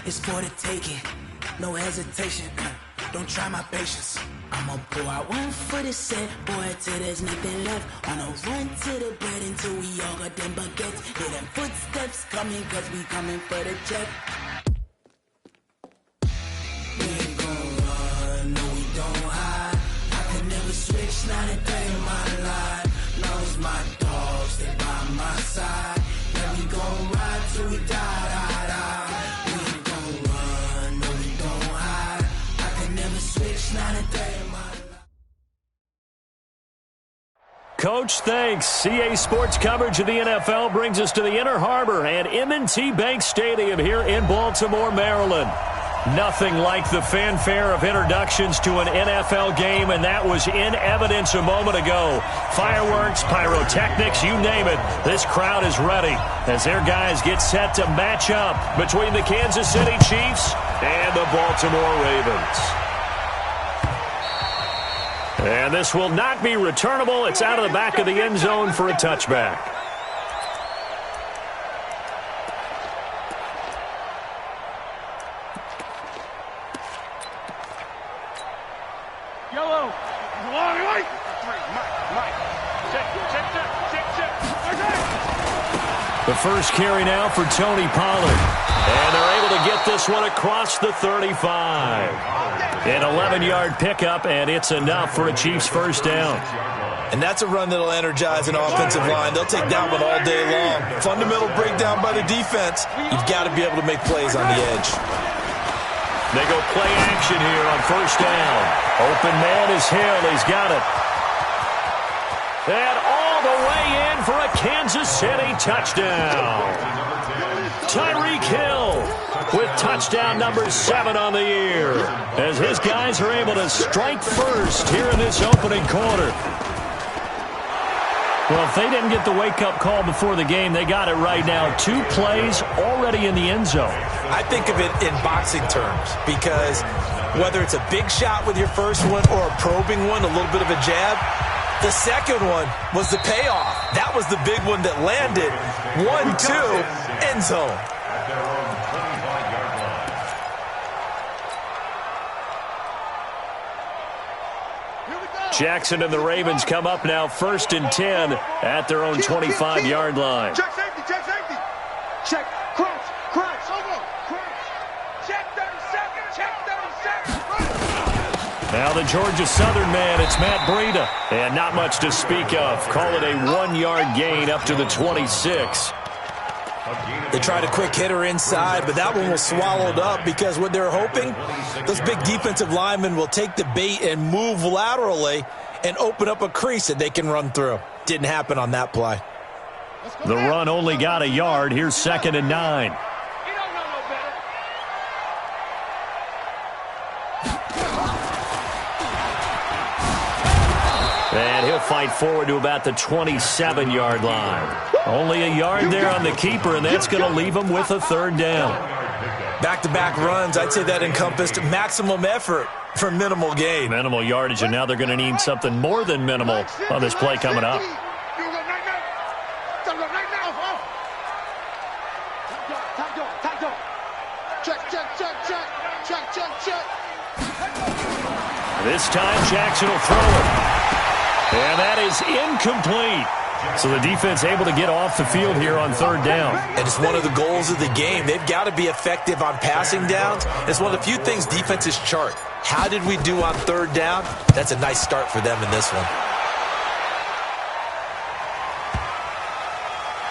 it's for the taking. No hesitation, don't try my patience. I'ma pour out one for the set, boy, till there's nothing left. On a run to the bread until we all got them baguettes. Hear them footsteps coming, cause we coming for the check. We ain't gon' run, no we don't hide. I can never switch, not a day in my life. Knows my dogs, they by my side. Yeah, we gon' ride till we die, die, die. We ain't gon' run, no we don't hide. I can never switch, not a day in my life. Coach, thanks. CA Sports coverage of the NFL brings us to the Inner Harbor and M&T Bank Stadium here in Baltimore, Maryland. Nothing like the fanfare of introductions to an NFL game, and that was in evidence a moment ago. Fireworks, pyrotechnics, you name it. This crowd is ready as their guys get set to match up between the Kansas City Chiefs and the Baltimore Ravens. And this will not be returnable. It's out of the back of the end zone for a touchback. Yellow. Mike. The first carry now for Tony Pollard. And they're able to get this one across the 35. An 11-yard pickup, and it's enough for a Chiefs first down. And that's a run that'll energize an offensive line. They'll take that one all day long. Fundamental breakdown by the defense. You've got to be able to make plays on the edge. They go play action here on first down. Open man is Hill. He's got it. And all the way in for a Kansas City touchdown. Tyreek Hill with touchdown number 7 on the year as his guys are able to strike first here in this opening quarter. Well, if they didn't get the wake-up call before the game, they got it right now. 2 plays already in the end zone. I think of it in boxing terms because whether it's a big shot with your first one or a probing one, a little bit of a jab, the second one was the payoff. That was the big one that landed. 1-2, end zone. Jackson and the Ravens come up now 1st and 10 at their own 25-yard line. Check safety, check safety. Check, crunch, crunch. Check 30 seconds, check 30 seconds. Now the Georgia Southern man, it's Matt Breida. And not much to speak of. Call it a 1-yard gain up to the 26. They tried a quick hitter inside, but that one was swallowed up because what they're hoping, those big defensive linemen will take the bait and move laterally and open up a crease that they can run through. Didn't happen on that play. The run only got a yard. Here's 2nd and 9. And he'll fight forward to about the 27-yard line. Only a yard there on the keeper, and that's going to leave him with a 3rd down. Back-to-back runs, I'd say that encompassed maximum effort for minimal gain. Minimal yardage, and now they're going to need something more than minimal on this play coming up. This time, Jackson will throw it. And that is incomplete. So the defense able to get off the field here on 3rd down. And it's one of the goals of the game. They've got to be effective on passing downs. It's one of the few things defenses chart. How did we do on 3rd down? That's a nice start for them in this one.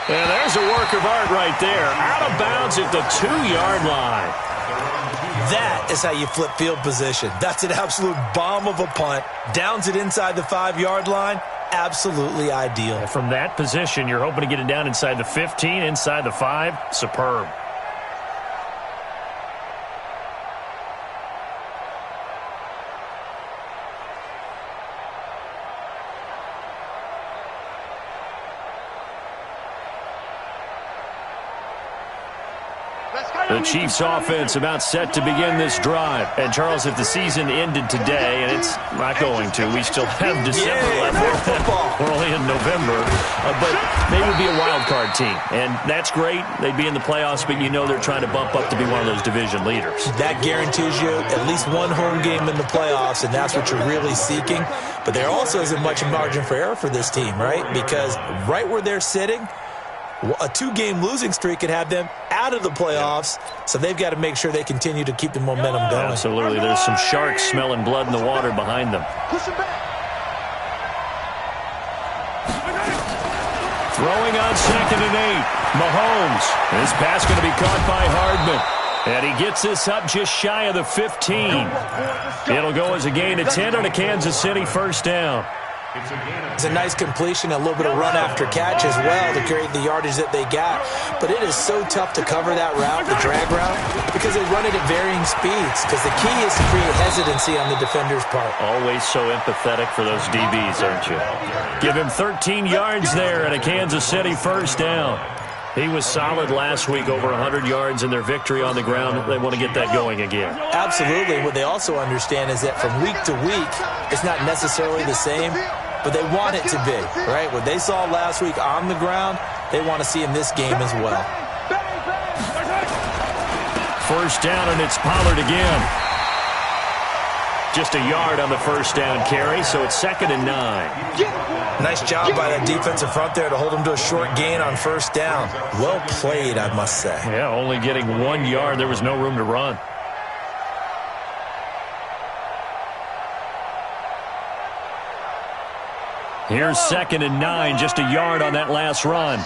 And there's a work of art right there. Out of bounds at the 2-yard line. That is how you flip field position. That's an absolute bomb of a punt. Downs it inside the 5-yard line. Absolutely ideal. From that position, you're hoping to get it down inside the 15, inside the 5. Superb. Let's go. The Chiefs offense about set to begin this drive. And, Charles, if the season ended today, and it's not going to, we still have December left. We're only in November. But they would be a wild card team. And that's great. They'd be in the playoffs, but you know they're trying to bump up to be one of those division leaders. That guarantees you at least one home game in the playoffs, and that's what you're really seeking. But there also isn't much margin for error for this team, right? Because right where they're sitting, a 2-game losing streak could have them out of the playoffs, so they've got to make sure they continue to keep the momentum going. Absolutely. There's some sharks smelling blood in the water behind them. Throwing on 2nd and 8. Mahomes. This pass going to be caught by Hardman. And he gets this up just shy of the 15. It'll go as a gain of 10 on a Kansas City first down. It's a nice completion, a little bit of run after catch as well to create the yardage that they got. But it is so tough to cover that route, the drag route, because they run it at varying speeds. Because the key is to create hesitancy on the defender's part. Always so empathetic for those DBs, aren't you? Give him 13 yards there and a Kansas City first down. He was solid last week, over 100 yards in their victory on the ground. They want to get that going again. Absolutely. What they also understand is that from week to week, it's not necessarily the same, but they want it to be, right? What they saw last week on the ground, they want to see in this game as well. First down, and it's Pollard again. Just a yard on the first down carry, so it's 2nd and 9. Nice job by that defensive front there to hold them to a short gain on first down. Well played, I must say. Yeah, only getting 1 yard. There was no room to run. Here's 2nd and 9, just a yard on that last run.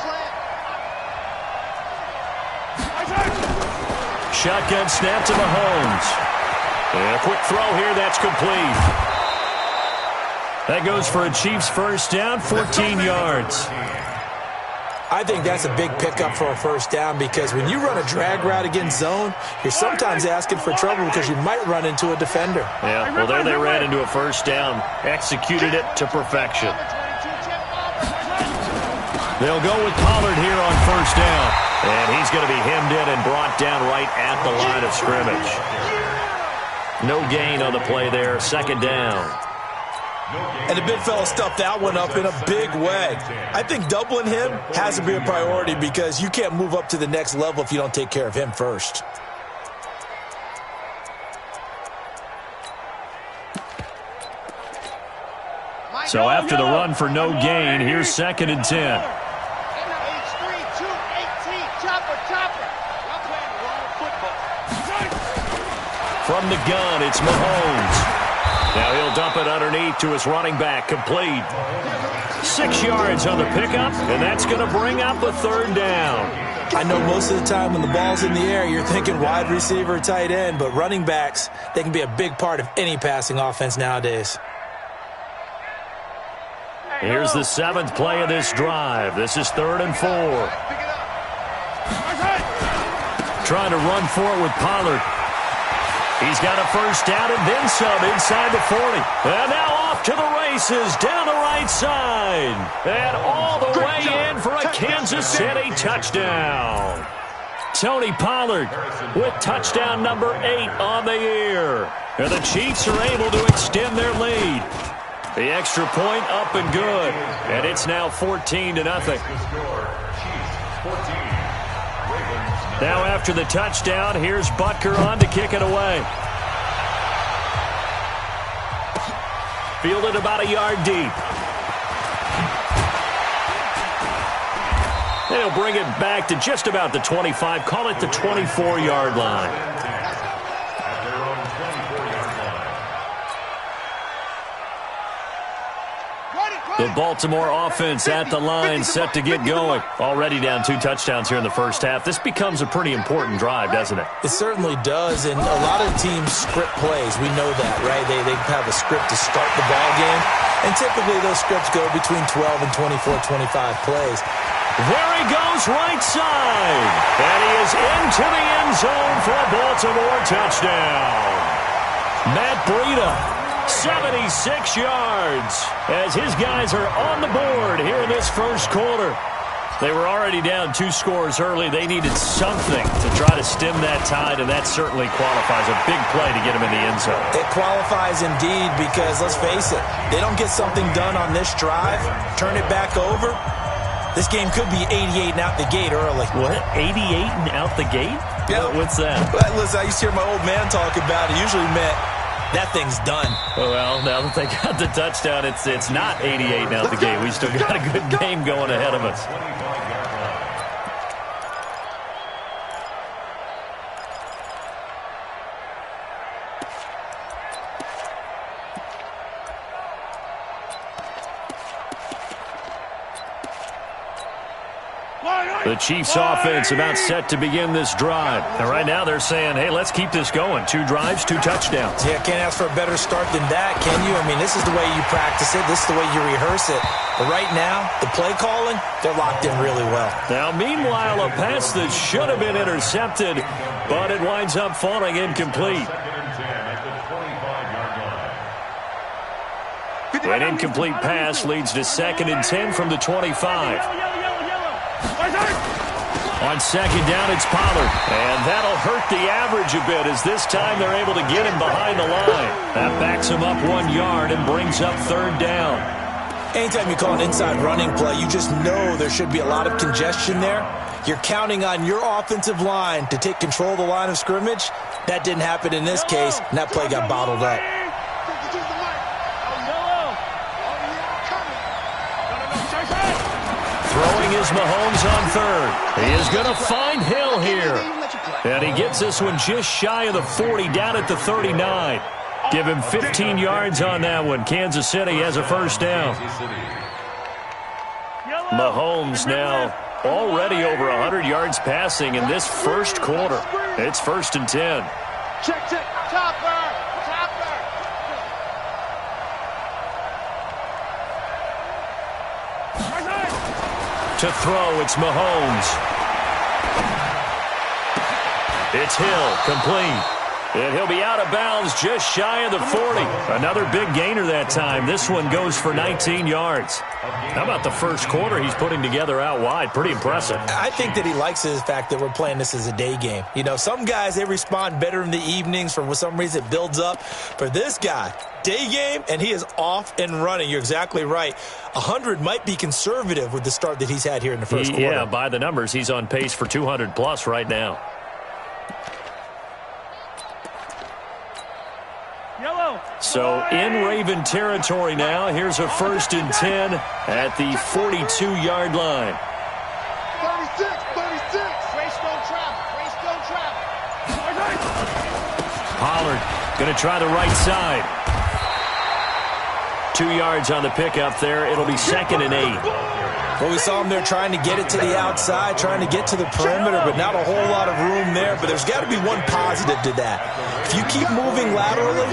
Shotgun snap to Mahomes. And a quick throw here, that's complete. That goes for a Chiefs first down, 14 yards. I think that's a big pickup for a first down because when you run a drag route against zone, you're sometimes asking for trouble because you might run into a defender. Yeah, well, there they ran into a first down. Executed it to perfection. They'll go with Pollard here on first down. And he's going to be hemmed in and brought down right at the line of scrimmage. No gain on the play there, 2nd down. And the big fella stuffed that one up in a big way. I think doubling him has to be a priority because you can't move up to the next level if you don't take care of him first. So after the run for no gain, here's 2nd and 10. From the gun, it's Mahomes. Now he'll dump it underneath to his running back, complete. 6 yards on the pickup, and that's going to bring up a 3rd down. I know most of the time when the ball's in the air, you're thinking wide receiver, tight end, but running backs, they can be a big part of any passing offense nowadays. Here's the 7th play of this drive. This is 3rd and 4. Trying to run for it with Pollard. He's got a first down and then some inside the 40. And now off to the races down the right side. And all the way in for a Kansas City touchdown. Tony Pollard with touchdown number 8 on the year. And the Chiefs are able to extend their lead. The extra point up and good. And it's now 14-0. Now after the touchdown, here's Butker on to kick it away. Fielded about a yard deep. And he'll bring it back to just about the 25. Call it the 24-yard line. The Baltimore offense at the line, set to get going. Already down 2 touchdowns here in the first half. This becomes a pretty important drive, doesn't it? It certainly does, and a lot of teams script plays. We know that, right? They have a script to start the ball game, and typically those scripts go between 12 and 24, 25 plays. There he goes right side, and he is into the end zone for a Baltimore touchdown. Matt Breida. 76 yards as his guys are on the board here in this first quarter. They were already down 2 scores early. They needed something to try to stem that tide, and that certainly qualifies. A big play to get them in the end zone. It qualifies indeed because, let's face it, they don't get something done on this drive, turn it back over, this game could be 88 and out the gate early. What? 88 and out the gate? Yeah. What's that? Listen, I used to hear my old man talk about it. Usually meant that thing's done. Well, now that they got the touchdown, it's not 88 and out the gate. We still got a good game going ahead of us. The Chiefs offense about set to begin this drive. And right now they're saying, hey, let's keep this going. 2 drives, 2 touchdowns. Yeah, can't ask for a better start than that, can you? I mean, this is the way you practice it. This is the way you rehearse it. But right now, the play calling, they're locked in really well. Now, meanwhile, a pass that should have been intercepted, but it winds up falling incomplete. An incomplete pass leads to 2nd and 10 from the 25. On 2nd down, it's Pollard. And that'll hurt the average a bit as this time they're able to get him behind the line. That backs him up 1 yard and brings up 3rd down. Anytime you call an inside running play, you just know there should be a lot of congestion there. You're counting on your offensive line to take control of the line of scrimmage. That didn't happen in this case, and that play got bottled up. Throwing is Mahomes on 3rd. He is going to find Hill here. And he gets this one just shy of the 40, down at the 39. Give him 15 yards on that one. Kansas City has a 1st down. Mahomes now already over 100 yards passing in this 1st quarter. It's 1st and 10. Check, topper. To throw, it's Mahomes. It's Hill, complete. And he'll be out of bounds just shy of the 40. Another big gainer that time. This one goes for 19 yards. How about the 1st quarter he's putting together out wide? Pretty impressive. I think that he likes the fact that we're playing this as a day game. You know, some guys, they respond better in the evenings. For some reason, it builds up. For this guy, day game, and he is off and running. You're exactly right. 100 might be conservative with the start that he's had here in the 1st quarter. Yeah, by the numbers, he's on pace for 200-plus right now. So in Raven territory now. Here's a 1st and 10 at the 42-yard line. 36. Race don't travel. Pollard going to try the right side. 2 yards on the pickup there. It'll be 2nd and 8. Well, we saw him there trying to get it to the outside, trying to get to the perimeter, but not a whole lot of room there. But there's got to be one positive to that. If you keep moving laterally,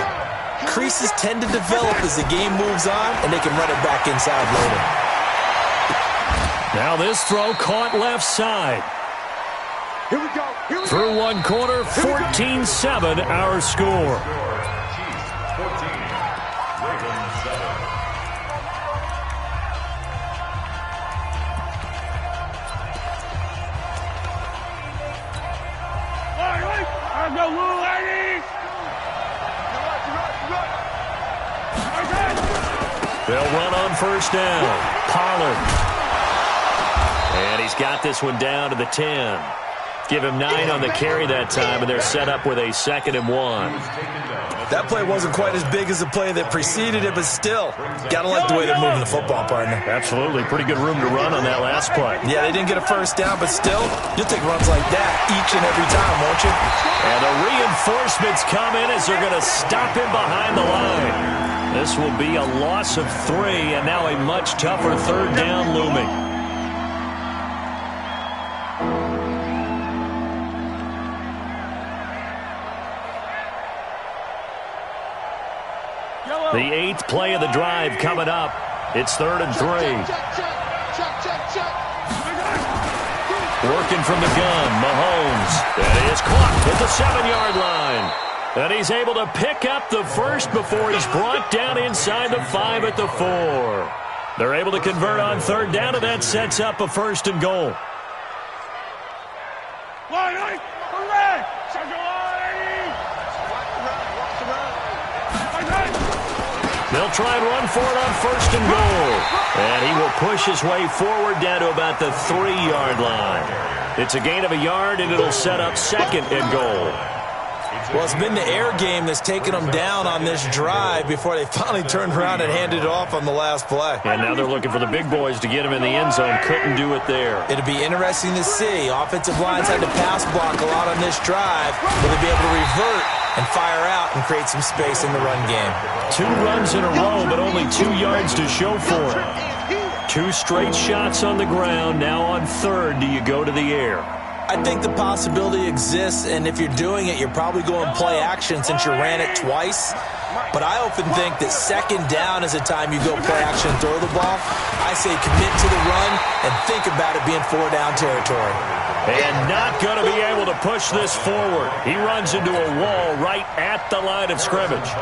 creases tend to develop as the game moves on, and they can run it back inside later. Now this throw caught left side. Here we go. Through 1 quarter, 14-7 our score. They'll run on 1st down. Pollard. And he's got this one down to the 10. Give him 9 on the carry that time, and they're set up with a 2nd and 1. That play wasn't quite as big as the play that preceded it, but still, got to like the way they're moving the football, partner. Absolutely. Pretty good room to run on that last play. Yeah, they didn't get a 1st down, but still, you'll take runs like that each and every time, won't you? And the reinforcements come in as they're going to stop him behind the line. This will be a loss of 3, and now a much tougher 3rd down looming. The 8th play of the drive coming up. It's 3rd and 3. Working from the gun, Mahomes. That is caught at the 7-yard line. And he's able to pick up the 1st before he's brought down inside the 5 at the 4. They're able to convert on third down, and that sets up a 1st and goal. They'll try and run for it on 1st and goal. And he will push his way forward down to about the 3-yard line. It's a gain of a yard, and it'll set up 2nd and goal. Well, it's been the air game that's taken them down on this drive before they finally turned around and handed it off on the last play. And now they're looking for the big boys to get him in the end zone. Couldn't do it there. It'll be interesting to see. Offensive lines had to pass block a lot on this drive. Will they be able to revert and fire out and create some space in the run game? 2 runs in a row, but only 2 yards to show for it. 2 straight shots on the ground. Now on 3rd, do you go to the air? I think the possibility exists, and if you're doing it, you're probably going play action since you ran it twice. But I often think that 2nd down is the time you go play action and throw the ball. I say commit to the run and think about it being 4-down territory. And not going to be able to push this forward. He runs into a wall right at the line of scrimmage.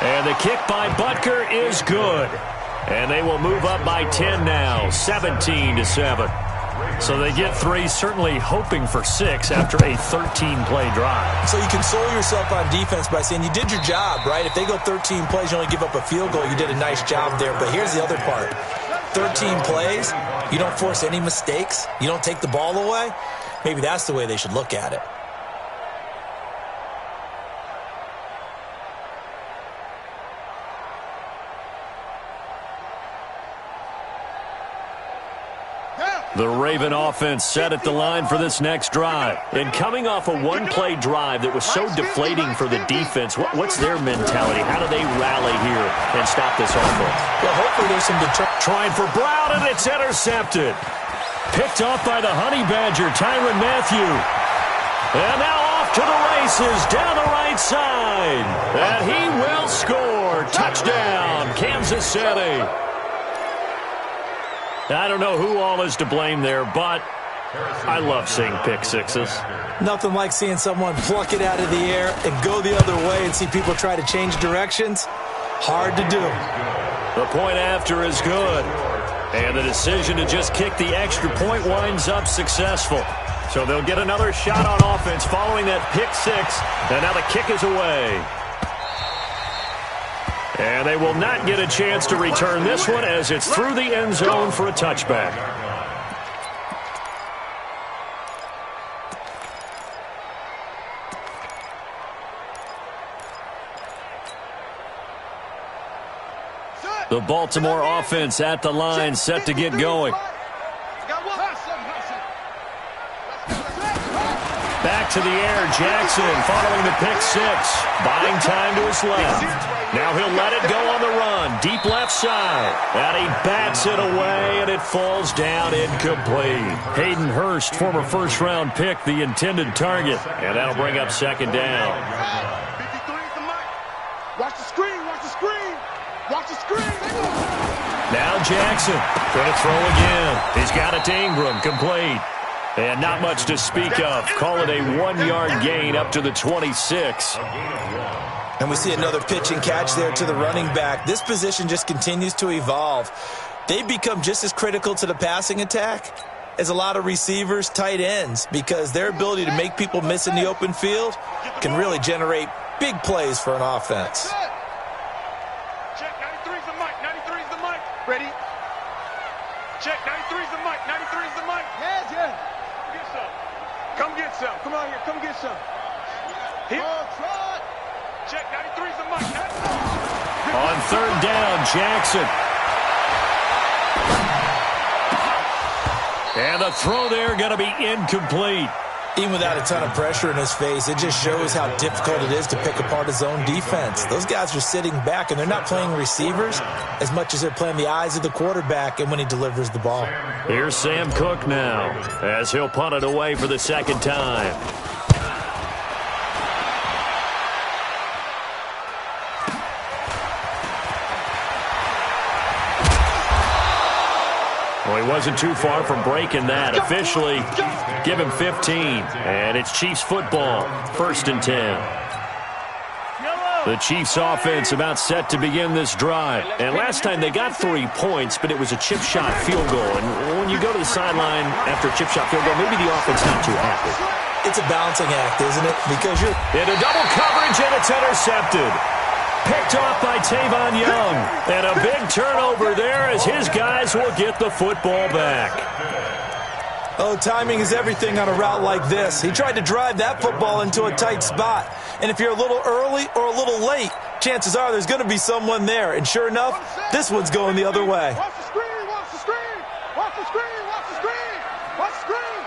And the kick by Butker is good. And they will move up by 10 now, 17-7. So they get 3, certainly hoping for 6 after a 13-play drive. So you console yourself on defense by saying you did your job, right? If they go 13 plays, you only give up a field goal, you did a nice job there. But here's the other part. 13 plays, you don't force any mistakes, you don't take the ball away. Maybe that's the way they should look at it. The Raven offense set at the line for this next drive. And coming off a one-play drive that was so deflating for the defense, what's their mentality? How do they rally here and stop this offense? Well, hopefully there's some trying for Brown, and it's intercepted. Picked off by the Honey Badger, Tyrann Mathieu. And now off to the races down the right side. And he will score. Touchdown, Kansas City. I don't know who all is to blame there, but I love seeing pick sixes. Nothing like seeing someone pluck it out of the air and go the other way and see people try to change directions. Hard to do. The point after is good. And the decision to just kick the extra point winds up successful. So they'll get another shot on offense following that pick six. And now the kick is away. And they will not get a chance to return this one as it's through the end zone for a touchback. The Baltimore offense at the line, set to get going. Back to the air, Jackson following the pick six. Buying time to his left. Now he'll let it go on the run. Deep left side. And he bats it away, and it falls down incomplete. Hayden Hurst, former first-round pick, the intended target. And that'll bring up second down. Watch the screen, watch the screen. Watch the screen. Now Jackson going to throw again. He's got it to Ingram, complete. And not much to speak of. Call it a 1-yard gain up to the 26. And we see another pitch and catch there to the running back. This position just continues to evolve. They've become just as critical to the passing attack as a lot of receivers, tight ends, because their ability to make people miss in the open field can really generate big plays for an offense. Check, 93's the mic, 93's the mic. Ready? Check, 93's the mic, 93's the mic. Yes, yeah. Come get some. Come on here. Come get some. Here. Check. 93's the mic. On third down, Jackson. And the throw there going to be incomplete. Even without a ton of pressure in his face, it just shows how difficult it is to pick apart his own defense. Those guys are sitting back, and they're not playing receivers as much as they're playing the eyes of the quarterback and when he delivers the ball. Here's Sam Cook now as he'll punt it away for the second time. Well, he wasn't too far from breaking that. Officially, give him 15. And it's Chiefs football, 1st and 10. The Chiefs offense about set to begin this drive. And last time they got 3 points, but it was a chip shot field goal. And when you go to the sideline after a chip shot field goal, maybe the offense not too happy. It's a balancing act, isn't it? Because you're into double coverage, and it's intercepted. Picked off by Tavon Young. And a big turnover there as his guys will get the football back. Oh, timing is everything on a route like this. He tried to drive that football into a tight spot. And if you're a little early or a little late, chances are there's going to be someone there. And sure enough, this one's going the other way. Watch the screen, watch the screen, watch the screen, watch the screen, watch the screen.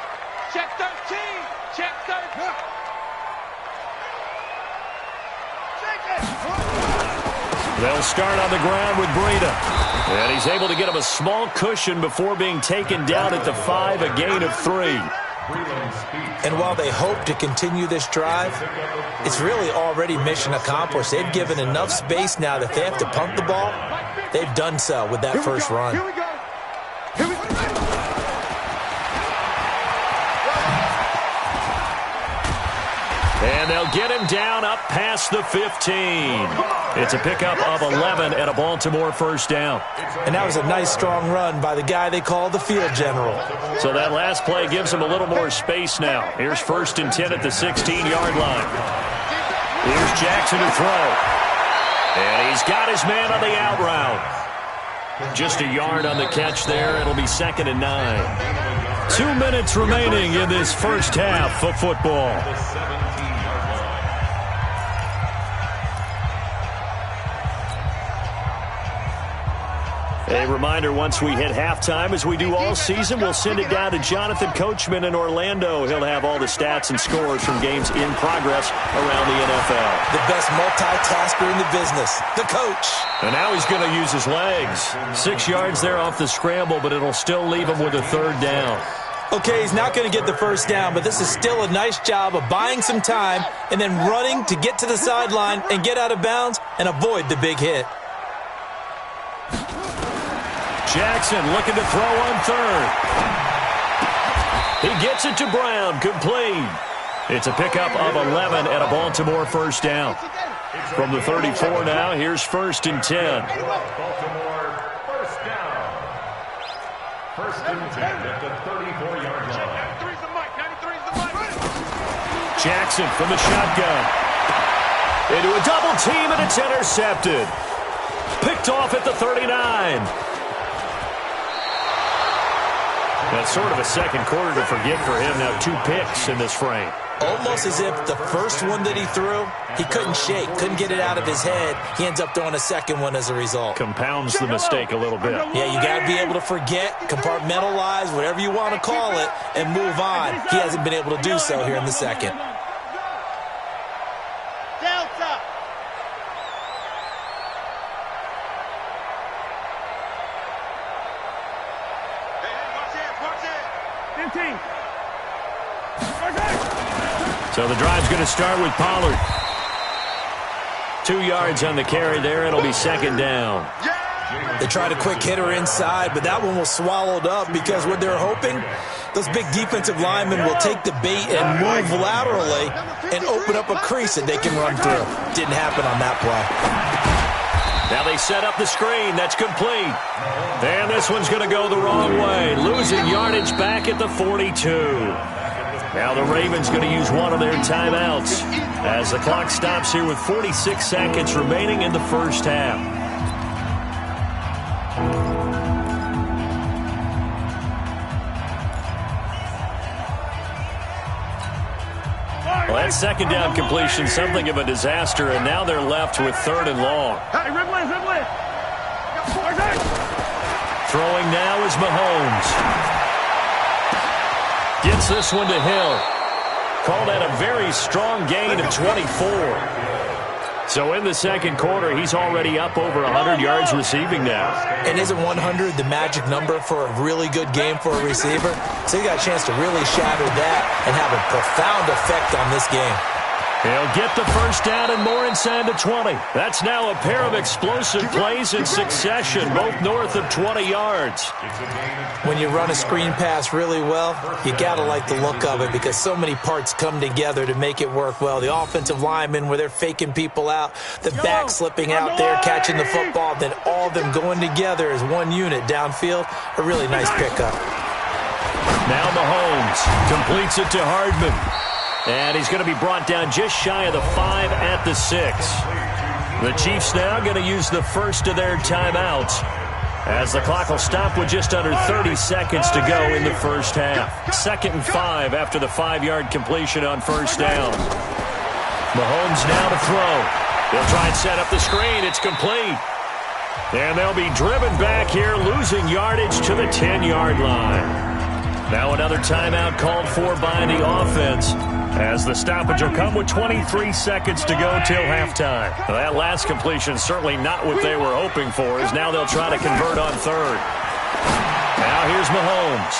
Check 13, check 13. They'll start on the ground with Breida. And he's able to get him a small cushion before being taken down at the 5, a gain of 3. And while they hope to continue this drive, it's really already mission accomplished. They've given enough space now that if they have to punt the ball, they've done so with that first run. Here we go. Here we go. And they'll get him down up past the 15. It's a pickup of 11 and a Baltimore first down. And that was a nice, strong run by the guy they call the field general. So that last play gives him a little more space now. Here's 1st and 10 at the 16-yard line. Here's Jackson to throw. And he's got his man on the out route. Just a yard on the catch there. It'll be 2nd and 9. 2 minutes remaining in this first half of football. A reminder, once we hit halftime, as we do all season, we'll send it down to Jonathan Coachman in Orlando. He'll have all the stats and scores from games in progress around the NFL. The best multitasker in the business, the coach. And now he's going to use his legs. 6 yards there off the scramble, but it'll still leave him with a 3rd down. Okay, he's not going to get the first down, but this is still a nice job of buying some time and then running to get to the sideline and get out of bounds and avoid the big hit. Jackson looking to throw on 3rd. He gets it to Brown, complete. It's a pickup of 11 and a Baltimore first down. From the 34 now, here's 1st and 10. Baltimore first down. 1st and 10 at the 34-yard line. 93's the mic, 93's the mic. Jackson from the shotgun. Into a double team, and it's intercepted. Picked off at the 39. That's sort of a second quarter to forget for him. Now 2 picks in this frame. Almost as if the first one that he threw, he couldn't shake, couldn't get it out of his head. He ends up throwing a second one as a result. Compounds the mistake a little bit. Yeah, you got to be able to forget, compartmentalize, whatever you want to call it, and move on. He hasn't been able to do so here in the second. Delta. So the drive's going to start with Pollard. 2 yards on the carry there. It'll be 2nd down. They tried a quick hitter inside, but that one was swallowed up because what they're hoping, those big defensive linemen will take the bait and move laterally and open up a crease that they can run through. Didn't happen on that play. Now they set up the screen. That's complete. And this one's going to go the wrong way. Losing yardage back at the 42. Now the Ravens going to use one of their timeouts as the clock stops here with 46 seconds remaining in the first half. Well, that 2nd down completion, something of a disaster, and now they're left with 3rd and long. Hey, Ridley. Throwing now is Mahomes. Gets this one to Hill. Called out a very strong gain of 24. So in the second quarter, he's already up over 100 yards receiving now. And isn't 100 the magic number for a really good game for a receiver? So he got a chance to really shatter that and have a profound effect on this game. He'll get the first down and more inside the 20. That's now a pair of explosive plays in succession, both north of 20 yards. When you run a screen pass really well, you got to like the look of it because so many parts come together to make it work well. The offensive linemen where they're faking people out, the back slipping out there, catching the football, then all of them going together as one unit downfield. A really nice pickup. Now Mahomes completes it to Hardman. And he's going to be brought down just shy of the 5 at the 6. The Chiefs now going to use the first of their timeouts as the clock will stop with just under 30 seconds to go in the first half. 2nd and 5 after the 5-yard completion on first down. Mahomes now to throw. They'll try and set up the screen. It's complete. And they'll be driven back here, losing yardage to the 10-yard line. Now another timeout called for by the offense as the stoppage will come with 23 seconds to go till halftime. That last completion certainly not what they were hoping for, as now they'll try to convert on third. Now here's Mahomes.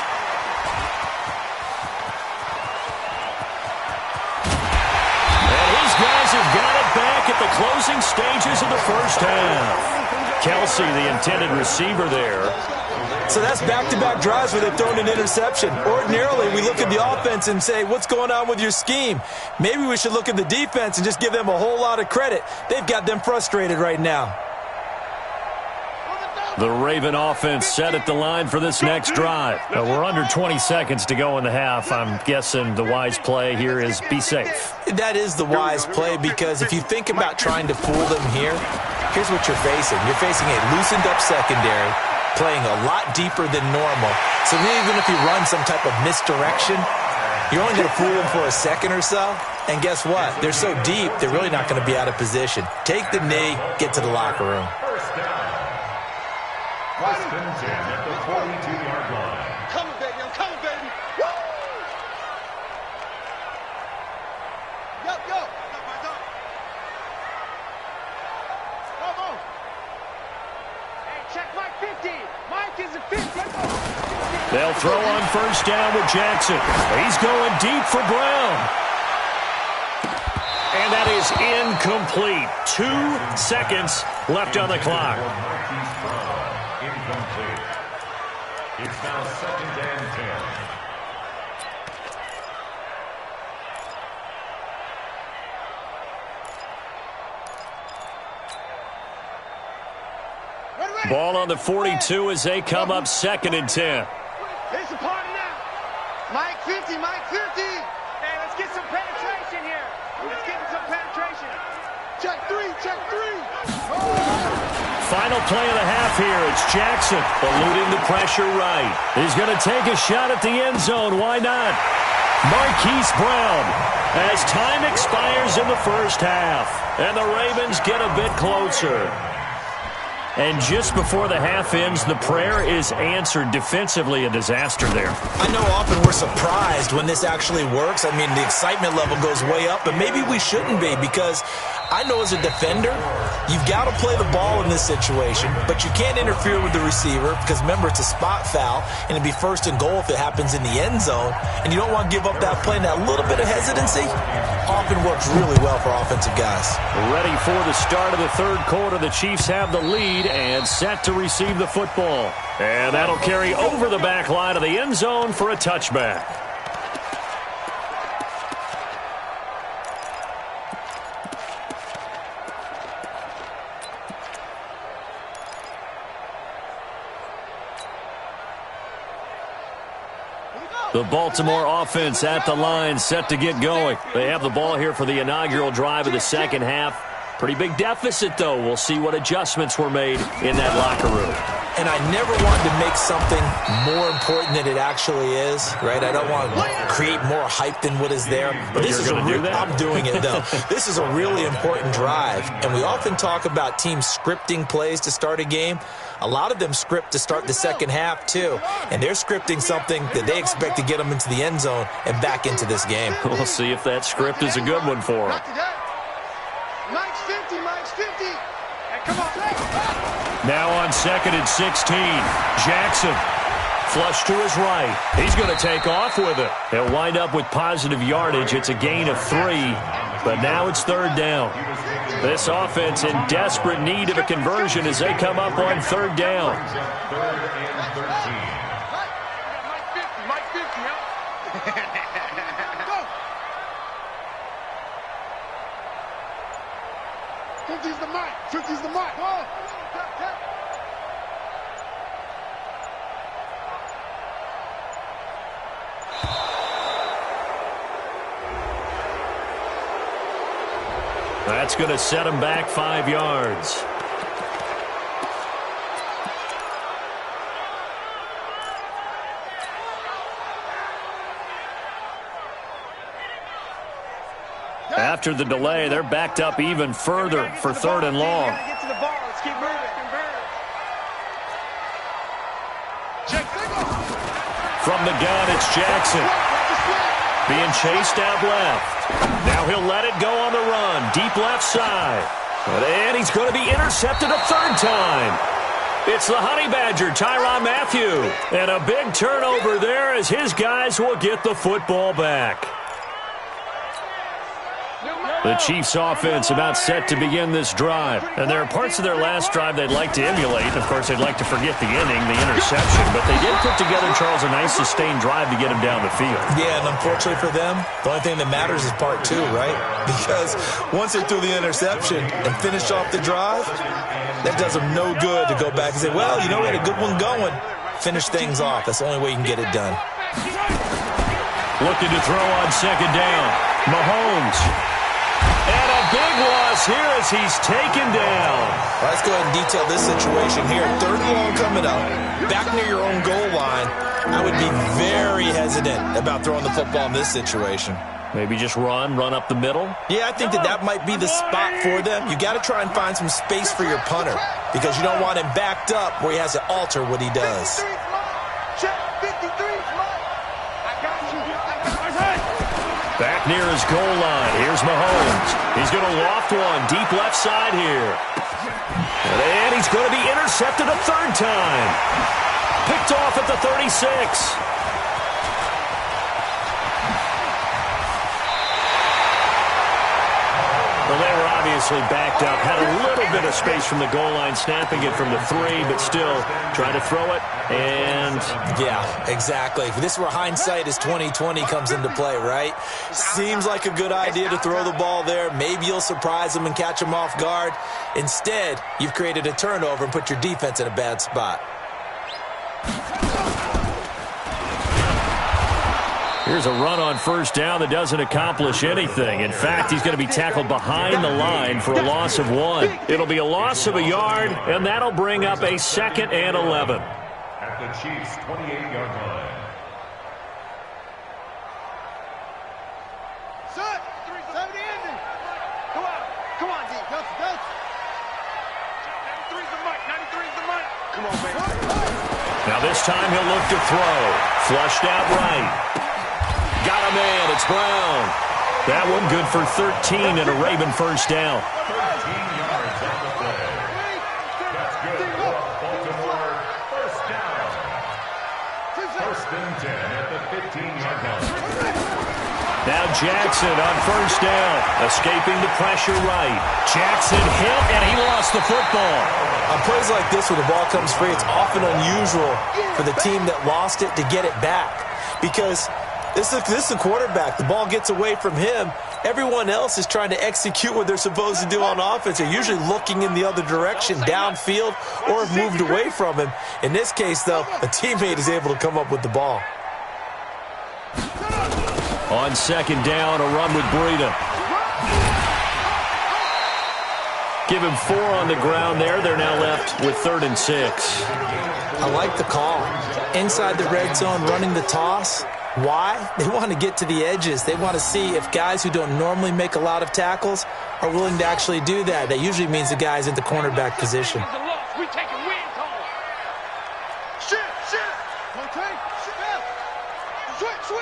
And his guys have got it back at the closing stages of the first half. Kelsey, the intended receiver there. So that's back-to-back drives where they've thrown an interception. Ordinarily, we look at the offense and say, what's going on with your scheme? Maybe we should look at the defense and just give them a whole lot of credit. They've got them frustrated right now. The Raven offense set at the line for this next drive. We're under 20 seconds to go in the half. I'm guessing the wise play here is be safe. That is the wise play because if you think about trying to fool them here, here's what you're facing. You're facing a loosened-up secondary, playing a lot deeper than normal. So even if you run some type of misdirection, you're only going to fool them for a second or so. And guess what? They're so deep, they're really not going to be out of position. Take the knee, get to the locker room. First down. First and 10 at the 42-yard line. Coming, baby. I'm coming, baby. Woo! Yo. Come on. Hey, check Mike 50. Mike is a 50. They'll throw on first down with Jackson. He's going deep for Brown. And that is incomplete. 2 seconds left on the clock. Incomplete. It's now 2nd and 10. Ball on the 42 as they come up 2nd and 10. It's a party now. Mike 50. Hey, let's get some penetration here. Let's get some penetration. Check three. Final play of the half here. It's Jackson eluding the pressure right. He's going to take a shot at the end zone. Why not? Marquise Brown as time expires in the first half. And the Ravens get a bit closer. And just before the half ends, the prayer is answered. Defensively, a disaster there. I know often we're surprised when this actually works. I mean, the excitement level goes way up, but maybe we shouldn't be because I know as a defender, you've got to play the ball in this situation, but you can't interfere with the receiver because, remember, it's a spot foul, and it'd be 1st and goal if it happens in the end zone, and you don't want to give up that play. And that little bit of hesitancy often works really well for offensive guys. Ready for the start of the 3rd quarter. The Chiefs have the lead and set to receive the football. And that'll carry over the back line of the end zone for a touchback. The Baltimore offense at the line, set to get going. They have the ball here for the inaugural drive of the second half. Pretty big deficit, though. We'll see what adjustments were made in that locker room. And I never wanted to make something more important than it actually is, right? I don't want to create more hype than what is there. But this is I'm doing it, though. This is a really important drive. And we often talk about teams scripting plays to start a game. A lot of them script to start the second half, too. And they're scripting something that they expect to get them into the end zone and back into this game. We'll see if that script is a good one for them. Mike's 50. Hey, come on. Now on 2nd and 16, Jackson. Flush to his right. He's going to take off with it. He'll wind up with positive yardage. It's a gain of 3. But now it's third down. This offense in desperate need of a conversion as they come up on third down. Third and 13. Mike 50, huh? Go! 50's the mic. 50's the mic. Go! That's going to set him back 5 yards. After the delay, they're backed up even further for third and long. Get to the ball. Let's keep moving. From the gun, it's Jackson. Being chased out left. Now he'll let it go on the run. Deep left side. And he's going to be intercepted a third time. It's the Honey Badger, Tyrann Mathieu. And a big turnover there as his guys will get the football back. The Chiefs' offense about set to begin this drive. And there are parts of their last drive they'd like to emulate. Of course, they'd like to forget the inning, the interception. But they did put together, Charles, a nice sustained drive to get him down the field. Yeah, and unfortunately for them, the only thing that matters is part two, right? Because once they threw the interception and finished off the drive, that does them no good to go back and say, well, you know, we had a good one going. Finish things off. That's the only way you can get it done. Looking to throw on second down. Mahomes. And a big loss here as he's taken down. Well, let's go ahead and detail this situation here. Third and long coming up. Back near your own goal line. I would be very hesitant about throwing the football in this situation. Maybe just run up the middle? Yeah, I think that might be the spot for them. You got to try and find some space for your punter because you don't want him backed up where he has to alter what he does. Back near his goal line. Here's Mahomes. He's going to loft one deep left side here. And he's going to be intercepted a third time. Picked off at the 36. Well, they were obviously backed up. Had a little bit of space from the goal line, snapping it from the 3, but still trying to throw it. And yeah, exactly. This is where hindsight is 20/20 comes into play, right? Seems like a good idea to throw the ball there. Maybe you'll surprise them and catch them off guard. Instead, you've created a turnover and put your defense in a bad spot. Here's a run on first down that doesn't accomplish anything. In fact, he's going to be tackled behind the line for a loss of 1. It'll be a loss of a yard, and that'll bring up a 2nd and 11. At the Chiefs' 28-yard line. Set. 70 ending. Come on, D. Go. 93's the mic. 93's the mic. Come on, baby. Now this time he'll look to throw. Flushed out right. Got a man. It's Brown. That one good for 13 and a Raven first down. 13 yards on the play. That's good for Baltimore. First down. First and 10 at the 15-yard line. Now Jackson on first down. Escaping the pressure right. Jackson hit, and he lost the football. On plays like this where the ball comes free, it's often unusual for the team that lost it to get it back. Because this is the quarterback. The ball gets away from him. Everyone else is trying to execute what they're supposed to do on offense. They're usually looking in the other direction, downfield, or have moved away from him. In this case, though, a teammate is able to come up with the ball. On second down, a run with Breida. Give him 4 on the ground there. They're now left with 3rd and 6. I like the call. Inside the red zone, running the toss. Why? They want to get to the edges. They want to see if guys who don't normally make a lot of tackles are willing to actually do that. That usually means the guy's in the cornerback position. We taking wins home. Shit. Okay. Switch.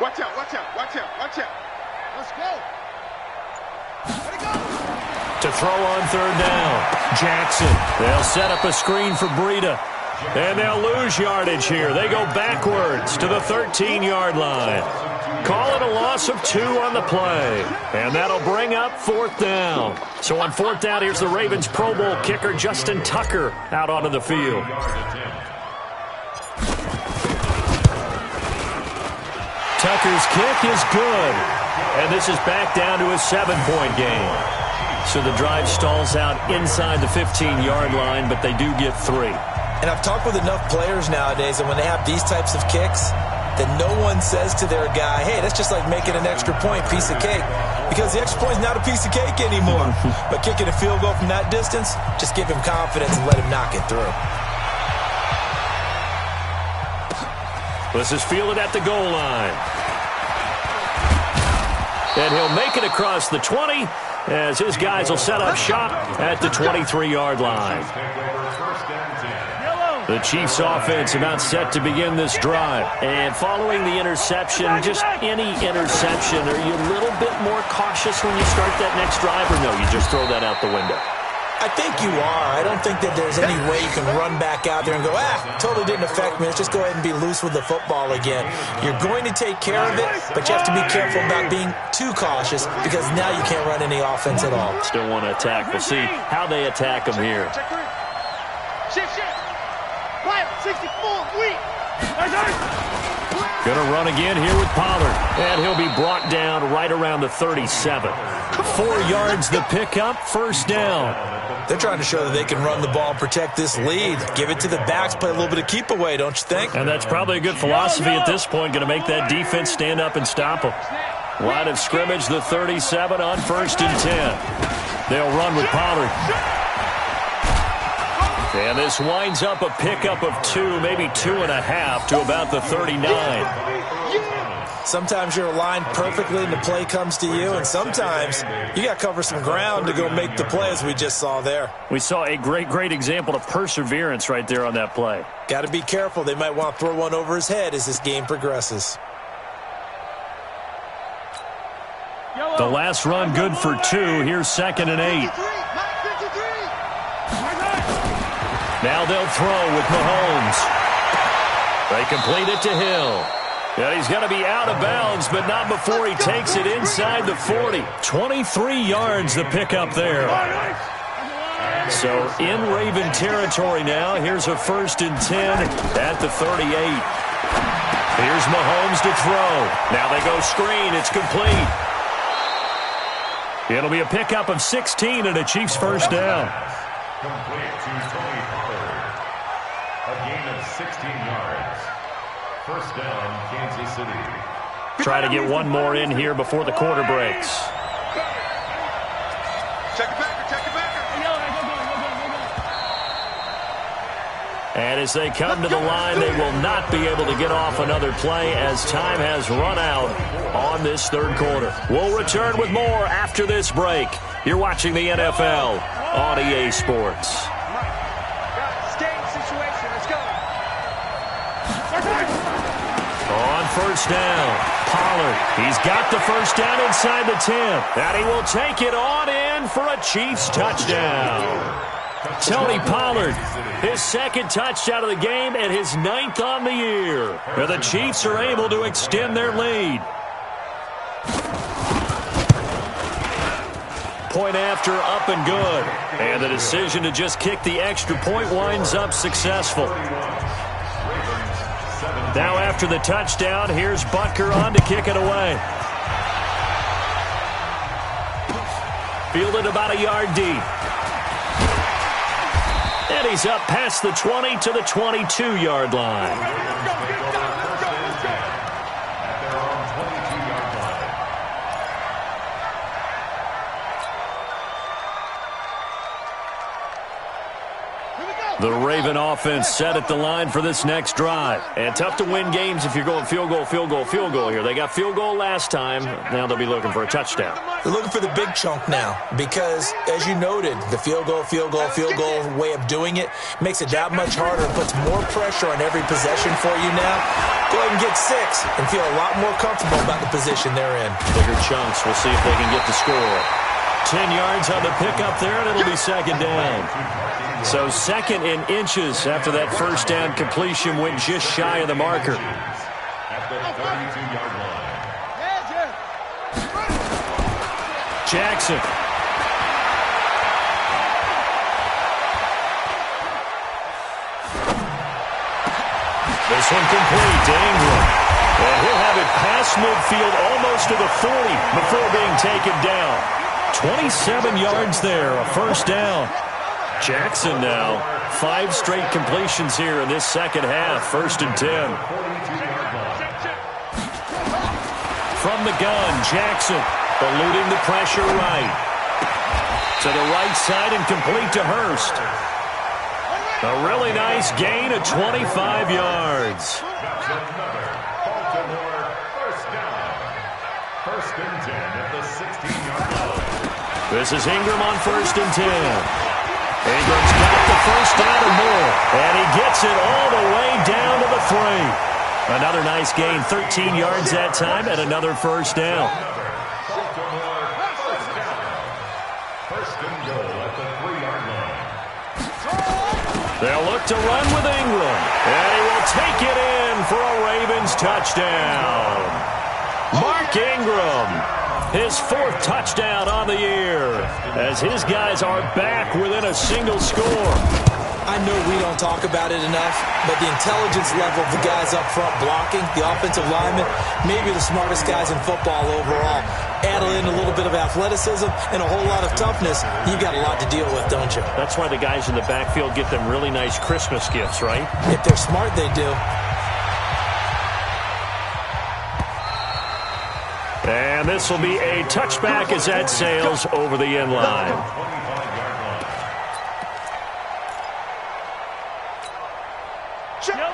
Watch out. Let's go. Let it go. To throw on third down. Jackson. They'll set up a screen for Breida. And they'll lose yardage here. They go backwards to the 13-yard line. Call it a loss of 2 on the play. And that'll bring up 4th down. So on 4th down, here's the Ravens Pro Bowl kicker, Justin Tucker, out onto the field. Tucker's kick is good. And this is back down to a 7-point game. So the drive stalls out inside the 15-yard line, but they do get 3. And I've talked with enough players nowadays, and when they have these types of kicks, that no one says to their guy, hey, that's just like making an extra point, piece of cake. Because the extra point is not a piece of cake anymore. But kicking a field goal from that distance, just give him confidence and let him knock it through. This is fielded at the goal line. And he'll make it across the 20 as his guys will set up shop at the 23-yard line. The Chiefs offense about set to begin this drive. And following the interception, just any interception, are you a little bit more cautious when you start that next drive, or no, you just throw that out the window? I think you are. I don't think that there's any way you can run back out there and go, totally didn't affect me. Let's just go ahead and be loose with the football again. You're going to take care of it, but you have to be careful about being too cautious because now you can't run any offense at all. Still want to attack. We'll see how they attack them here. Shift. 64, weak. Going to run again here with Pollard. And he'll be brought down right around the 37. 4 yards the pickup, 1st down. They're trying to show that they can run the ball and protect this lead. Give it to the backs, play a little bit of keep away, don't you think? And that's probably a good philosophy at this point, going to make that defense stand up and stop them. Line of scrimmage, the 37 on 1st and 10. They'll run with Pollard. And this winds up a pickup of 2, maybe 2.5 to about the 39. Sometimes you're aligned perfectly and the play comes to you, and sometimes you got to cover some ground to go make the play, as we just saw there. We saw a great example of perseverance right there on that play. Got to be careful. They might want to throw one over his head as this game progresses. The last run good for 2. Here's 2nd and 8. Now they'll throw with Mahomes. They complete it to Hill. Yeah, he's going to be out of bounds, but not before he takes it inside the 40. 23 yards the pickup there. So in Raven territory now. Here's a 1st and 10 at the 38. Here's Mahomes to throw. Now they go screen. It's complete. It'll be a pickup of 16 and a Chiefs 1st down. Complete to Tony Pollard. A gain of 16 yards. 1st down, Kansas City. Try to get one more in here before the quarter breaks. Check it back. And as they come to the line, they will not be able to get off another play as time has run out on this 3rd quarter. We'll return with more after this break. You're watching the NFL on EA Sports. On 1st down, Pollard. He's got the 1st down inside the 10. And he will take it on in for a Chiefs touchdown. Tony Pollard, his 2nd touchdown of the game and his 9th on the year. And the Chiefs are able to extend their lead. Point after, up and good. And the decision to just kick the extra point winds up successful. Now after the touchdown, here's Butker on to kick it away. Fielded about a yard deep. And he's up past the 20 to the 22-yard line. The Raven offense set at the line for this next drive. And tough to win games if you're going field goal here. They got field goal last time. Now they'll be looking for a touchdown. They're looking for the big chunk now because, as you noted, the field goal way of doing it makes it that much harder and puts more pressure on every possession for you now. Go ahead and get 6 and feel a lot more comfortable about the position they're in. Bigger chunks. We'll see if they can get the score. 10 yards on the pickup there, and it'll be 2nd down. So 2nd in inches after that 1st down completion went just shy of the marker. At the 32-yard line. Jackson. This one complete to Ingram. And he'll have it past midfield almost to the 40 before being taken down. 27 yards there, a first down. Jackson now, 5 straight completions here in this second half, 1st and 10. From the gun, Jackson eluding the pressure right. To the right side and complete to Hurst. A really nice gain of 25 yards. That's another Baltimore first down. 1st and 10 at the 16-yard line. This is Ingram on 1st and 10. Ingram's got the first down and more. And he gets it all the way down to the 3. Another nice gain, 13 yards that time, and another first down. Baltimore first down. 1st and goal at the 3-yard line. They'll look to run with Ingram. And he will take it in for a Ravens touchdown. Mark Ingram, his 4th touchdown on the year, as his guys are back within a single score. I know we don't talk about it enough, but the intelligence level of the guys up front blocking, the offensive linemen, maybe the smartest guys in football overall. Add in a little bit of athleticism and a whole lot of toughness, you've got a lot to deal with, don't you? That's why the guys in the backfield get them really nice Christmas gifts, right? If they're smart, they do. And this will be a touchback as that sails over the end line.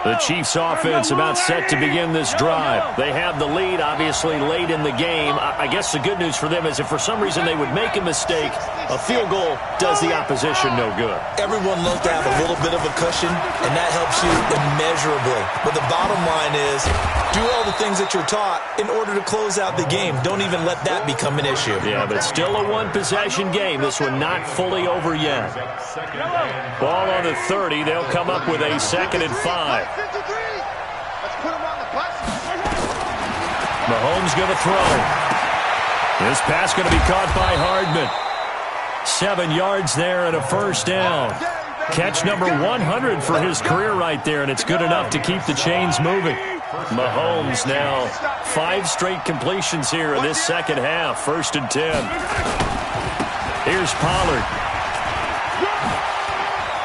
The Chiefs offense about set to begin this drive. They have the lead, obviously, late in the game. I guess the good news for them is if for some reason they would make a mistake, a field goal does the opposition no good. Everyone loves to have a little bit of a cushion, and that helps you immeasurably. But the bottom line is, do all the things that you're taught in order to close out the game. Don't even let that become an issue. Yeah, but still a one-possession game. This one not fully over yet. Ball on the 30. They'll come up with a 2nd and 5. Mahomes going to throw. This pass going to be caught by Hardman. 7 yards there and a first down. Catch number 100 for his career right there, and it's good enough to keep the chains moving. Mahomes now 5 straight completions here in this second half, 1st and 10. Here's Pollard.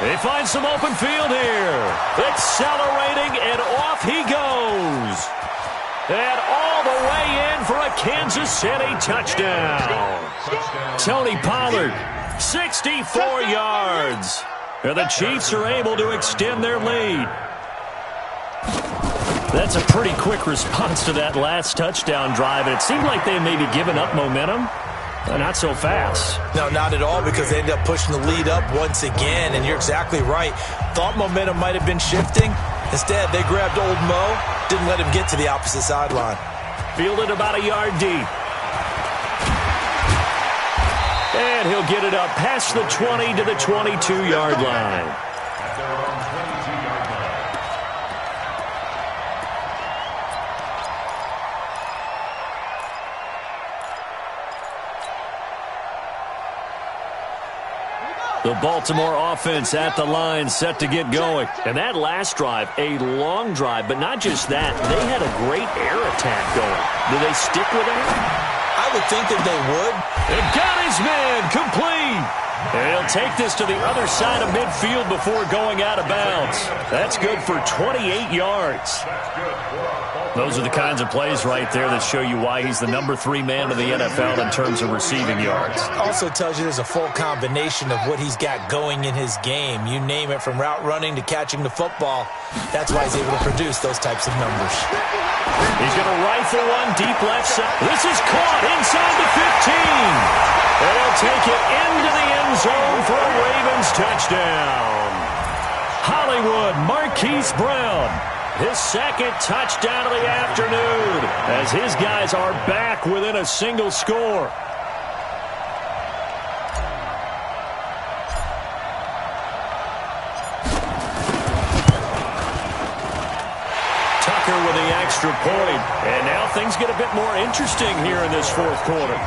They find some open field here. Accelerating, and off he goes. And all the way in for a Kansas City touchdown. Tony Pollard, 64 yards. And the Chiefs are able to extend their lead. That's a pretty quick response to that last touchdown drive, and it seemed like they had maybe given up momentum. Not so fast. No, not at all, because they ended up pushing the lead up once again, and you're exactly right. Thought momentum might have been shifting. Instead, they grabbed old Mo, didn't let him get to the opposite sideline. Fielded about a yard deep. And he'll get it up past the 20 to the 22-yard line. At their own 22-yard line. The Baltimore offense at the line, set to get going. And that last drive, a long drive, but not just that. They had a great air attack going. Do they stick with that? I would think that they would. And got his man complete. And he'll take this to the other side of midfield before going out of bounds. That's good for 28 yards. Those are the kinds of plays right there that show you why he's the number 3 man in the NFL in terms of receiving yards. Also tells you there's a full combination of what he's got going in his game. You name it, from route running to catching the football. That's why he's able to produce those types of numbers. He's going to rifle one deep left side. This is caught inside the 15. And he'll take it into the end zone for a Ravens touchdown. Hollywood Marquise Brown, his 2nd touchdown of the afternoon, as his guys are back within a single score. Tucker with the extra point, and now things get a bit more interesting here in this 4th quarter.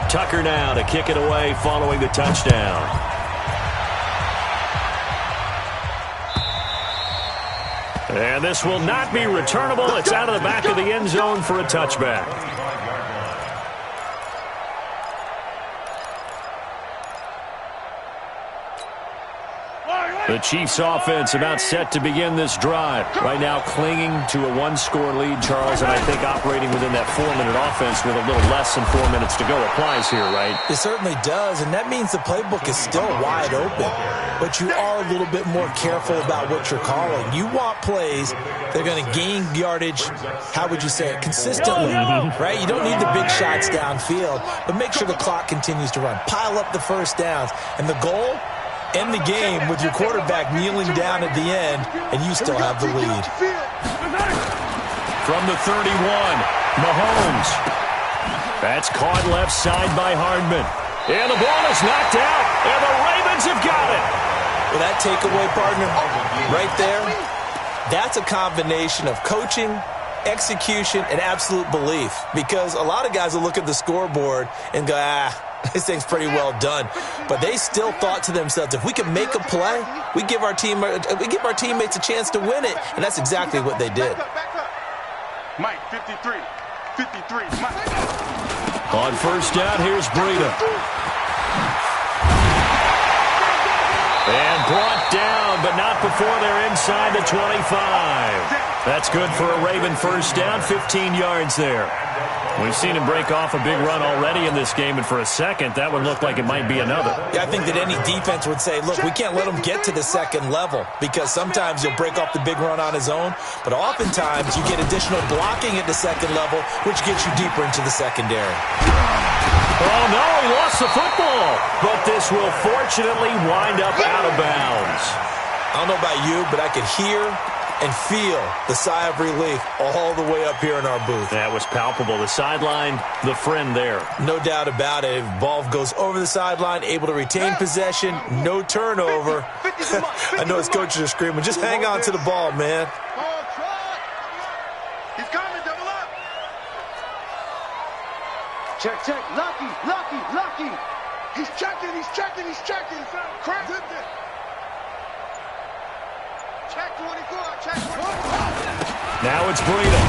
Tucker now to kick it away following the touchdown. And this will not be returnable. It's out of the back of the end zone for a touchback. The Chiefs offense about set to begin this drive. Right now clinging to a one-score lead, Charles, and I think operating within that 4-minute offense with a little less than 4 minutes to go applies here, right? It certainly does, and that means the playbook is still wide open. But you are a little bit more careful about what you're calling. You want plays that are going to gain yardage, how would you say it, consistently, right? You don't need the big shots downfield, but make sure the clock continues to run. Pile up the first downs, and the goal? End the game with your quarterback kneeling down at the end, and you still have the lead. From the 31, Mahomes. That's caught left side by Hardman. And the ball is knocked out, and the Ravens have got it. Well, that takeaway, partner, right there, that's a combination of coaching, execution, and absolute belief. Because a lot of guys will look at the scoreboard and go, this thing's pretty well done. But they still thought to themselves, if we can make a play, we give our teammates a chance to win it. And that's exactly what they did. Mike, 53. 53. Mike. On first down, here's Breida. And brought down, but not before they're inside the 25. That's good for a Raven first down, 15 yards there. We've seen him break off a big run already in this game, and for a second, that one looked like it might be another. Yeah, I think that any defense would say, look, we can't let him get to the second level, because sometimes he'll break off the big run on his own, but oftentimes you get additional blocking at the second level, which gets you deeper into the secondary. Oh, no, he lost the football, but this will fortunately wind up out of bounds. I don't know about you, but I could hear and feel the sigh of relief all the way up here in our booth. That was palpable. The sideline, the friend there. No doubt about it. If ball goes over the sideline, able to retain possession, no turnover. I know his coaches are screaming, just hang on to the ball, man. He's coming, double up. Check, check. Lucky, lucky, lucky. He's checking, he's checking, he's checking. Crack. Check 24, check 24. Now it's Breida.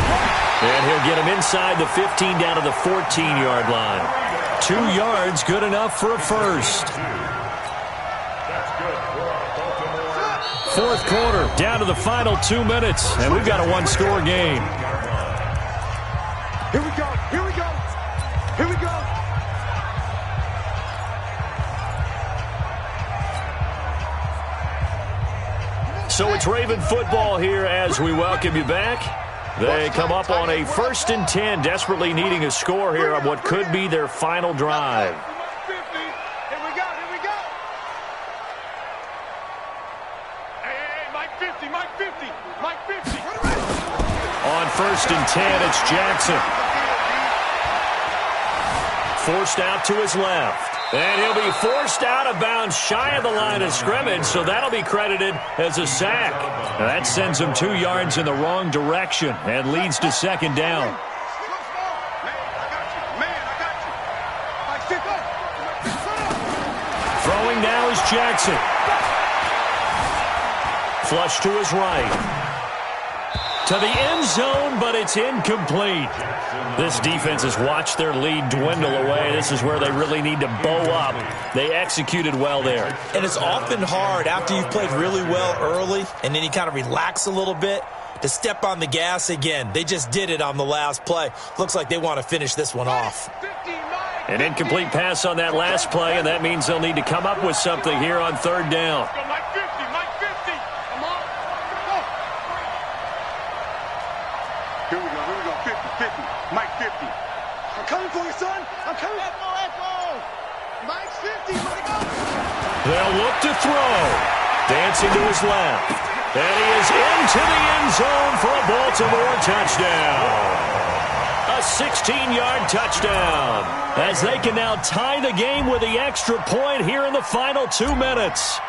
And he'll get him inside the 15 down to the 14-yard line. 2 yards, good enough for a first. Fourth quarter, down to the final 2 minutes, and we've got a one-score game. Here we go, here we go, here we go. So it's Raven football here as we welcome you back. They come up on a 1st and 10, desperately needing a score here on what could be their final drive. Here we go, here we go. Hey, Mike 50, Mike 50, Mike 50. On 1st and 10, it's Jackson. Forced out to his left. And he'll be forced out of bounds shy of the line of scrimmage, so that'll be credited as a sack. Now that sends him 2 yards in the wrong direction and leads to second down. Throwing now is Jackson. Flush to his right. To the end zone, but it's incomplete. This defense has watched their lead dwindle away. This is where they really need to bow up. They executed well there. And it's often hard after you've played really well early and then you kind of relax a little bit to step on the gas again. They just did it on the last play. Looks like they want to finish this one off. An incomplete pass on that last play, and that means they'll need to come up with something here on third down. Mike 50, Mike 50. Come on. Here we go, 50, 50. Mike 50. I'm coming for you, son. I'm coming. Echo. Mike's 50, Mike. They'll look to throw. Dancing to his left. And he is into the end zone for a Baltimore touchdown. A 16-yard touchdown. As they can now tie the game with the extra point here in the final 2 minutes.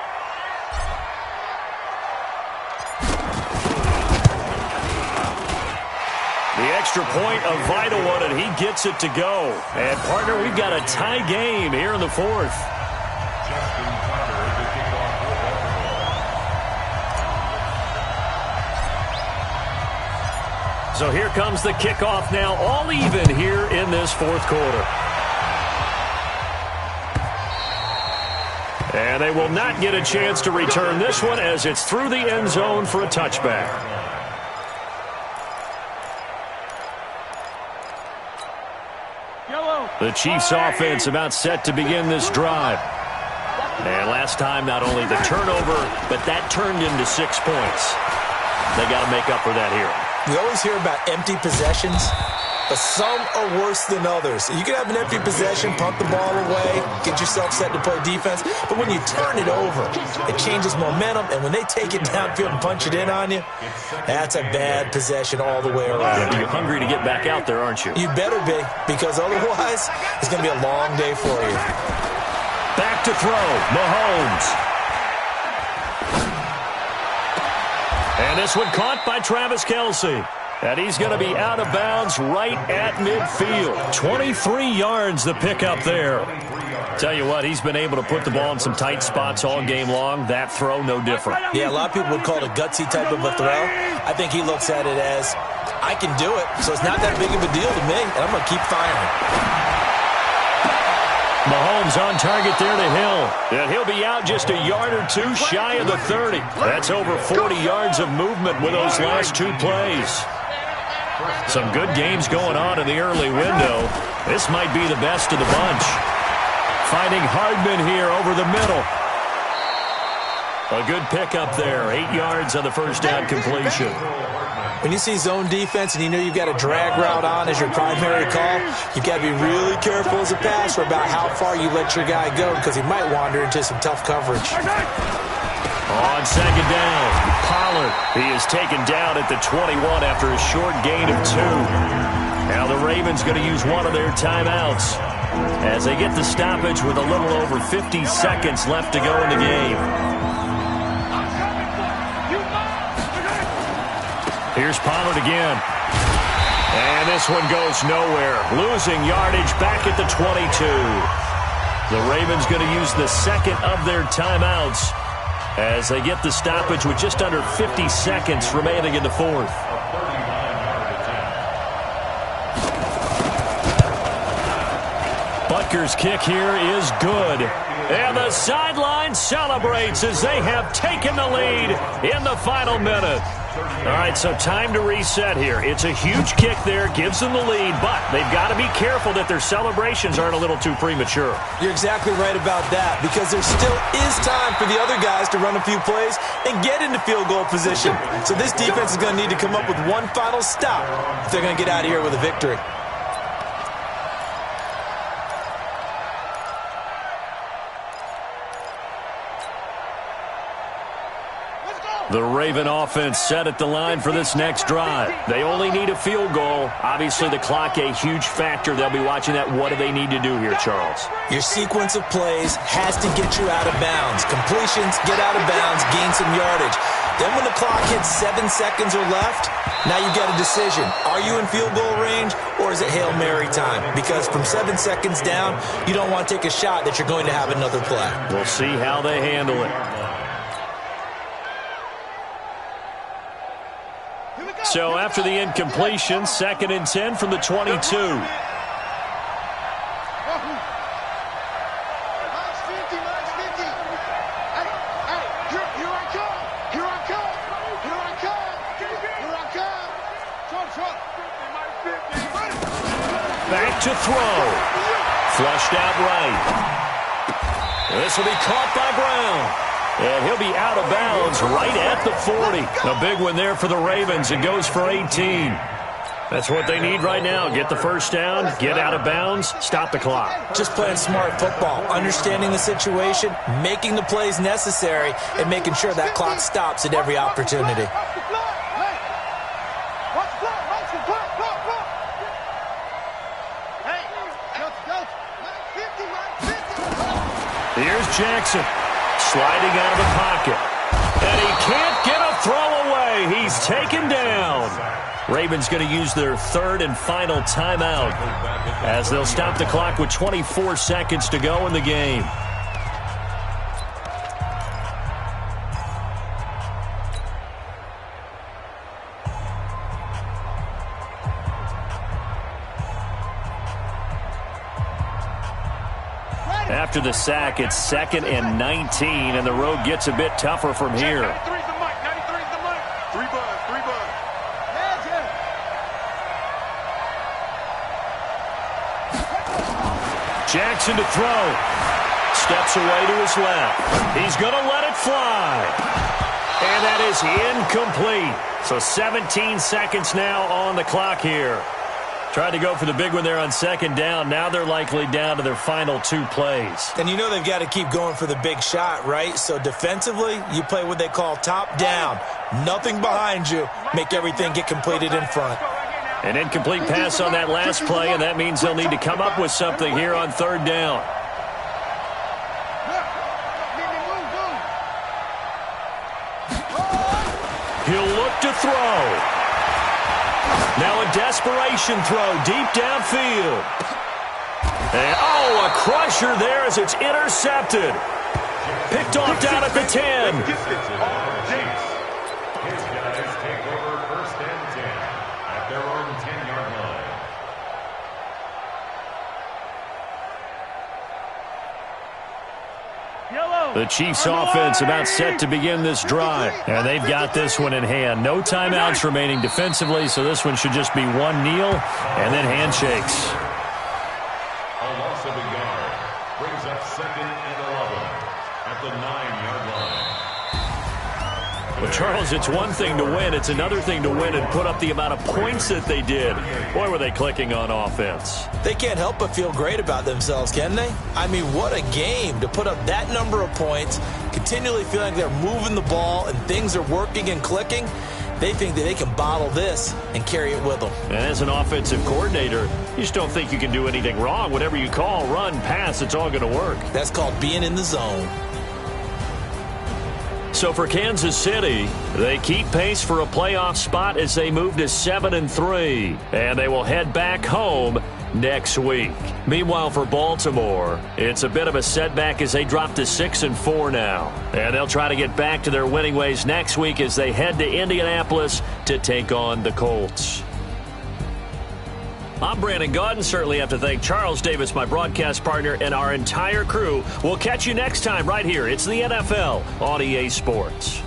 The The extra point, a vital one, and he gets it to go. And, partner, we've got a tie game here in the fourth. So here comes the kickoff now, all even here in this fourth quarter. And they will not get a chance to return this one as it's through the end zone for a touchback. The Chiefs offense about set to begin this drive. And last time, not only the turnover, but that turned into 6 points. They got to make up for that here. We always hear about empty possessions, but some are worse than others. You can have an empty possession, punt the ball away, get yourself set to play defense, but when you turn it over, it changes momentum, and when they take it downfield and punch it in on you, that's a bad possession all the way around. Yeah, you're hungry to get back out there, aren't you? You better be, because otherwise, it's going to be a long day for you. Back to throw, Mahomes. And this one caught by Travis Kelce. And he's going to be out of bounds right at midfield. 23 yards the pickup there. Tell you what, he's been able to put the ball in some tight spots all game long. That throw, no different. Yeah, a lot of people would call it a gutsy type of a throw. I think he looks at it as, I can do it, so it's not that big of a deal to me, and I'm going to keep firing. Mahomes on target there to Hill. And he'll be out just a yard or two shy of the 30. That's over 40 yards of movement with those last 2 plays. Some good games going on in the early window. This might be the best of the bunch. Finding Hardman here over the middle. A good pickup there. 8 yards on the first down completion. When you see zone defense and you know you've got a drag route on as your primary call, you've got to be really careful as a passer about how far you let your guy go because he might wander into some tough coverage. On second down, Pollard. He is taken down at the 21 after a short gain of 2. Now the Ravens going to use one of their timeouts as they get the stoppage with a little over 50 seconds left to go in the game. Here's Pollard again. And this one goes nowhere. Losing yardage back at the 22. The Ravens going to use the second of their timeouts as they get the stoppage with just under 50 seconds remaining in the fourth. Butker's kick here is good. And the sideline celebrates as they have taken the lead in the final minute. All right, so time to reset here. It's a huge kick there, gives them the lead, but they've got to be careful that their celebrations aren't a little too premature. You're exactly right about that because there still is time for the other guys to run a few plays and get into field goal position. So this defense is going to need to come up with one final stop if they're going to get out of here with a victory. The Raven offense set at the line for this next drive. They only need a field goal. Obviously, the clock a huge factor. They'll be watching that. What do they need to do here, Charles? Your sequence of plays has to get you out of bounds. Completions, get out of bounds, gain some yardage. Then when the clock hits 7 seconds or left, now you've got a decision. Are you in field goal range or is it Hail Mary time? Because from 7 seconds down, you don't want to take a shot that you're going to have another play. We'll see how they handle it. So after the incompletion, 2nd and 10 from the 22. Nice 50, nice 50. Hey, here I come. Here I come. Here I come. Here I come. Back to throw. Flushed out right. This will be caught by Brown. And he'll be out of bounds right at the 40. A big one there for the Ravens. It goes for 18. That's what they need right now. Get the first down, get out of bounds, stop the clock. Just playing smart football, understanding the situation, making the plays necessary, and making sure that clock stops at every opportunity. Here's Jackson. Sliding out of the pocket. And he can't get a throw away. He's taken down. Ravens going to use their third and final timeout as they'll stop the clock with 24 seconds to go in the game. After the sack, it's 2nd and 19, and the road gets a bit tougher from here. 93's the mic. 93's the mic. 3 buzz. 3 buzz. Jackson to throw. Steps away to his left. He's going to let it fly. And that is incomplete. So 17 seconds now on the clock here. Tried to go for the big one there on 2nd down. Now they're likely down to their final 2 plays. And you know they've got to keep going for the big shot, right? So defensively, you play what they call top down. Nothing behind you. Make everything get completed in front. An incomplete pass on that last play, and that means they'll need to come up with something here on 3rd down. He'll look to throw. Now a desperation throw deep downfield. And, oh, a crusher there as it's intercepted. Picked off down at the 10. His guys take over 1st and 10 at their own 10-yard line. The Chiefs offense about set to begin this drive. And they've got this one in hand. No timeouts remaining defensively, so this one should just be one kneel and then handshakes. A loss of a yard brings up 2nd and 11 at the 9-yard line. Well, Charles, it's one thing to win. It's another thing to win and put up the amount of points that they did. Boy, were they clicking on offense. They can't help but feel great about themselves, can they? I mean, what a game to put up that number of points, continually feeling they're moving the ball and things are working and clicking. They think that they can bottle this and carry it with them. And as an offensive coordinator, you just don't think you can do anything wrong. Whatever you call, run, pass, it's all going to work. That's called being in the zone. So for Kansas City, they keep pace for a playoff spot as they move to 7-3, and they will head back home next week. Meanwhile, for Baltimore, it's a bit of a setback as they drop to 6-4 now, and they'll try to get back to their winning ways next week as they head to Indianapolis to take on the Colts. I'm Brandon Gaudin. Certainly have to thank Charles Davis, my broadcast partner, and our entire crew. We'll catch you next time right here. It's the NFL on EA Sports.